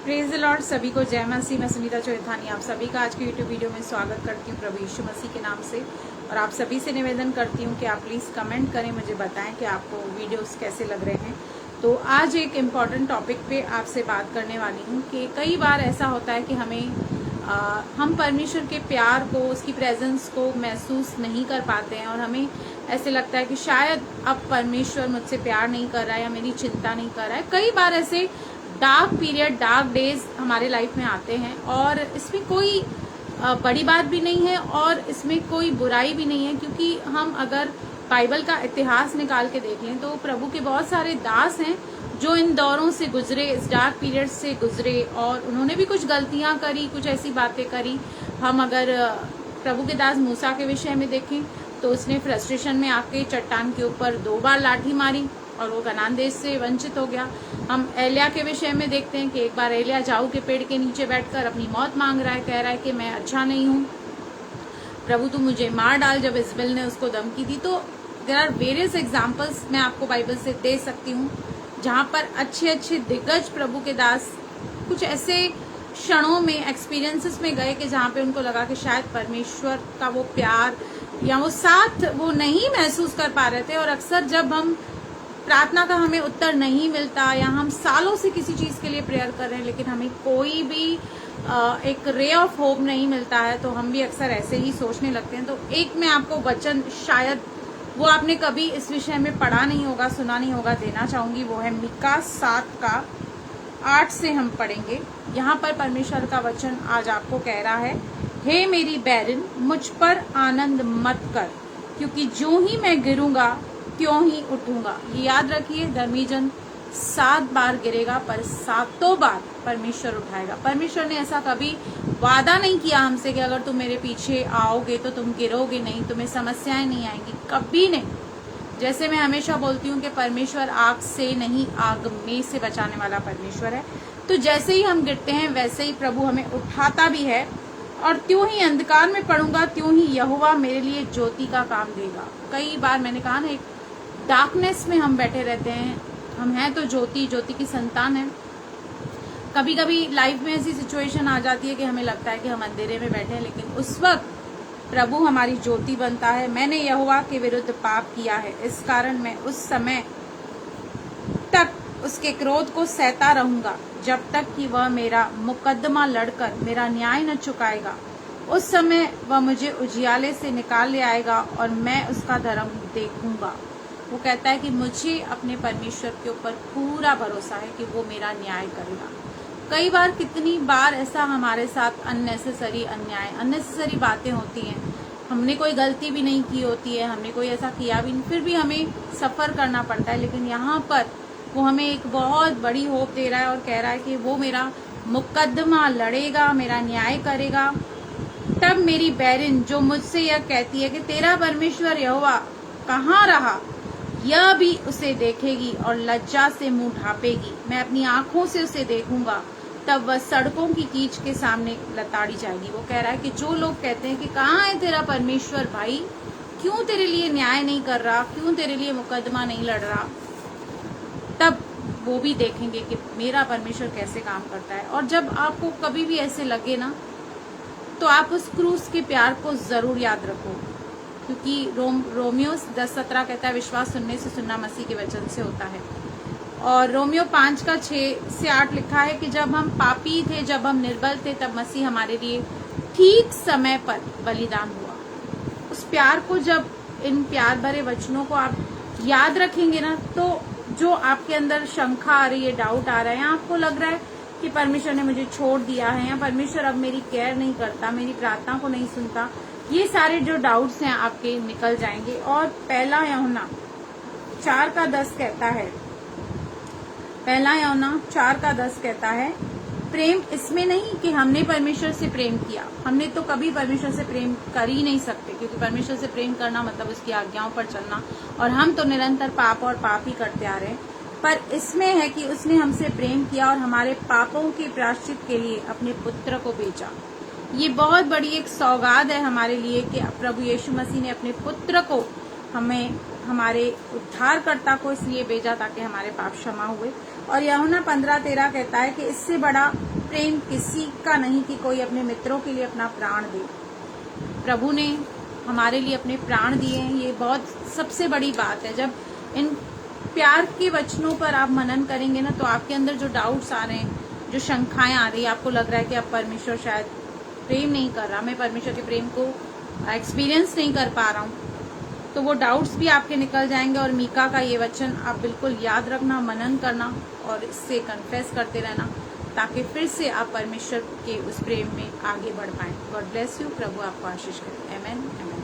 Praise the Lord. सभी को जय मसीह। मैं सुनीता चौथानी आप सभी का आज के यूट्यूब वीडियो में स्वागत करती हूँ प्रभु यीशु मसीह के नाम से। और आप सभी से निवेदन करती हूँ कि आप प्लीज़ कमेंट करें, मुझे बताएं कि आपको वीडियोस कैसे लग रहे हैं। तो आज एक इम्पॉर्टेंट टॉपिक पे आपसे बात करने वाली हूँ कि कई बार ऐसा होता है कि हम परमेश्वर के प्यार को, उसकी प्रेजेंस को महसूस नहीं कर पाते हैं और हमें ऐसे लगता है कि शायद अब परमेश्वर मुझसे प्यार नहीं कर रहा है या मेरी चिंता नहीं कर रहा है। कई बार ऐसे डार्क पीरियड, डार्क डेज हमारे लाइफ में आते हैं और इसमें कोई बड़ी बात भी नहीं है और इसमें कोई बुराई भी नहीं है, क्योंकि हम अगर बाइबल का इतिहास निकाल के देखें तो प्रभु के बहुत सारे दास हैं जो इन दौरों से गुजरे, इस डार्क पीरियड से गुजरे और उन्होंने भी कुछ गलतियां करी, कुछ ऐसी बातें करी। हम अगर प्रभु के दास मूसा के विषय में देखें तो उसने फ्रस्ट्रेशन में आके चट्टान के ऊपर 2 बार लाठी मारी और वो कनान देश से वंचित हो गया। हम एलिया के विषय में देखते हैं कि एक बार एलिया जाऊ के पेड़ के नीचे बैठकर अपनी मौत मांग रहा है, कह रहा है कि मैं अच्छा नहीं हूँ, प्रभु तू मुझे मार डाल, जब इजबेल ने उसको धमकी दी। तो देयर आर वेरियस एग्जाम्पल्स मैं आपको बाइबल से दे सकती हूँ जहाँ पर अच्छे अच्छे दिग्गज प्रभु के दास कुछ ऐसे क्षणों में, एक्सपीरियंसेस में गए कि जहाँ पे उनको लगा कि शायद परमेश्वर का वो प्यार या वो साथ वो नहीं महसूस कर पा रहे थे। और अक्सर जब हम प्रार्थना का हमें उत्तर नहीं मिलता या हम सालों से किसी चीज के लिए प्रेयर कर रहे हैं लेकिन हमें कोई भी एक रे ऑफ होप नहीं मिलता है, तो हम भी अक्सर ऐसे ही सोचने लगते हैं। तो एक मैं आपको वचन, शायद वो आपने कभी इस विषय में पढ़ा नहीं होगा, सुना नहीं होगा, देना चाहूंगी। वो है मीका 7:8 से हम पढ़ेंगे। यहाँ पर परमेश्वर का वचन आज आपको कह रहा है, हे मेरी बैरिन, मुझ पर आनंद मत कर, क्योंकि जो ही मैं गिरूंगा क्यों ही उठूंगा। ये याद रखिए, धर्मी जन 7 बार गिरेगा पर 7 बार परमेश्वर उठाएगा। परमेश्वर ने ऐसा कभी वादा नहीं किया हमसे कि अगर तुम मेरे पीछे आओगे तो तुम गिरोगे नहीं, तुम्हें समस्याएं नहीं आएंगी, कभी नहीं। जैसे मैं हमेशा बोलती हूँ कि परमेश्वर आग से नहीं, आग में से बचाने वाला परमेश्वर है। तो जैसे ही हम गिरते हैं वैसे ही प्रभु हमें उठाता भी है। और त्यों ही अंधकार में पड़ूंगा, त्यों ही यहोवा मेरे लिए ज्योति का काम देगा। कई बार मैंने कहा ना, एक डार्कनेस में हम बैठे रहते हैं। हम हैं तो ज्योति की संतान है। कभी कभी लाइफ में ऐसी सिचुएशन आ जाती है कि हमें लगता है कि हम अंधेरे में बैठे हैं, लेकिन उस वक्त प्रभु हमारी ज्योति बनता है। मैंने यहोवा के विरुद्ध पाप किया है, इस कारण मैं उस समय तक उसके क्रोध को सहता रहूंगा जब तक कि वह मेरा मुकदमा लड़कर मेरा न्याय न चुकाएगा। उस समय वह मुझे उजियाले से निकाल ले आएगा और मैं उसका धर्म देखूंगा। वो कहता है कि मुझे अपने परमेश्वर के ऊपर पूरा भरोसा है कि वो मेरा न्याय करेगा। कई बार, कितनी बार ऐसा हमारे साथ अननेसेसरी अन्याय, अननेसेसरी बातें होती हैं। हमने कोई गलती भी नहीं की होती है, हमने कोई ऐसा किया भी नहीं, फिर भी हमें सफर करना पड़ता है। लेकिन यहाँ पर वो हमें एक बहुत बड़ी होप दे रहा है और कह रहा है कि वो मेरा मुकदमा लड़ेगा, मेरा न्याय करेगा। तब मेरी बैरिन जो मुझसे यह कहती है कि तेरा परमेश्वर यहोवा कहाँ रहा, यह भी उसे देखेगी और लज्जा से मुंह ढांपेगी। मैं अपनी आंखों से उसे देखूंगा, तब वह सड़कों की कीच के सामने लताड़ी जाएगी। वो कह रहा है कि जो लोग कहते हैं कि कहाँ है तेरा परमेश्वर भाई, क्यों तेरे लिए न्याय नहीं कर रहा, क्यों तेरे लिए मुकदमा नहीं लड़ रहा, तब वो भी देखेंगे कि मेरा परमेश्वर कैसे काम करता है। और जब आपको कभी भी ऐसे लगे ना, तो आप उस क्रूस के प्यार को जरूर याद रखो, क्योंकि रोमियो 10:17 कहता है, विश्वास सुनने से, सुनना मसीह के वचन से होता है। और रोमियो 5:6-8 लिखा है कि जब हम पापी थे, जब हम निर्बल थे, तब मसीह हमारे लिए ठीक समय पर बलिदान हुआ। उस प्यार को, जब इन प्यार भरे वचनों को आप याद रखेंगे ना, तो जो आपके अंदर शंका आ रही है, डाउट आ रहा है, या आपको लग रहा है कि परमेश्वर ने मुझे छोड़ दिया है या परमेश्वर अब मेरी केयर नहीं करता, मेरी प्रार्थना को नहीं सुनता, ये सारे जो डाउट्स हैं आपके निकल जाएंगे। और पहला यूहन्ना 4:10 कहता है, पहला यूहन्ना 4:10 कहता है, प्रेम इसमें नहीं कि हमने परमेश्वर से प्रेम किया। हमने तो कभी परमेश्वर से प्रेम कर ही नहीं सकते, क्योंकि परमेश्वर से प्रेम करना मतलब उसकी आज्ञाओं पर चलना, और हम तो निरंतर पाप और पाप ही करते आ रहे हैं। पर इसमें है कि उसने हमसे प्रेम किया और हमारे पापों के प्रायश्चित के लिए अपने पुत्र को भेजा। ये बहुत बड़ी एक सौगात है हमारे लिए कि प्रभु यीशु मसीह ने अपने पुत्र को हमें, हमारे उद्धारकर्ता को इसलिए भेजा ताकि हमारे पाप क्षमा हुए। और यूहन्ना 15:13 कहता है कि इससे बड़ा प्रेम किसी का नहीं कि कोई अपने मित्रों के लिए अपना प्राण दे। प्रभु ने हमारे लिए अपने प्राण दिए हैं, ये बहुत सबसे बड़ी बात है। जब इन प्यार के वचनों पर आप मनन करेंगे ना, तो आपके अंदर जो डाउट्स आ रहे हैं, जो शंकाएं आ रही है, आपको लग रहा है कि अब परमेश्वर शायद प्रेम नहीं कर रहा, मैं परमेश्वर के प्रेम को एक्सपीरियंस नहीं कर पा रहा हूँ, तो वो डाउट्स भी आपके निकल जाएंगे। और मीका का ये वचन आप बिल्कुल याद रखना, मनन करना और इससे कन्फेस करते रहना, ताकि फिर से आप परमेश्वर के उस प्रेम में आगे बढ़ पाएं। God bless you. प्रभु आपको आशीष करे। आमेन।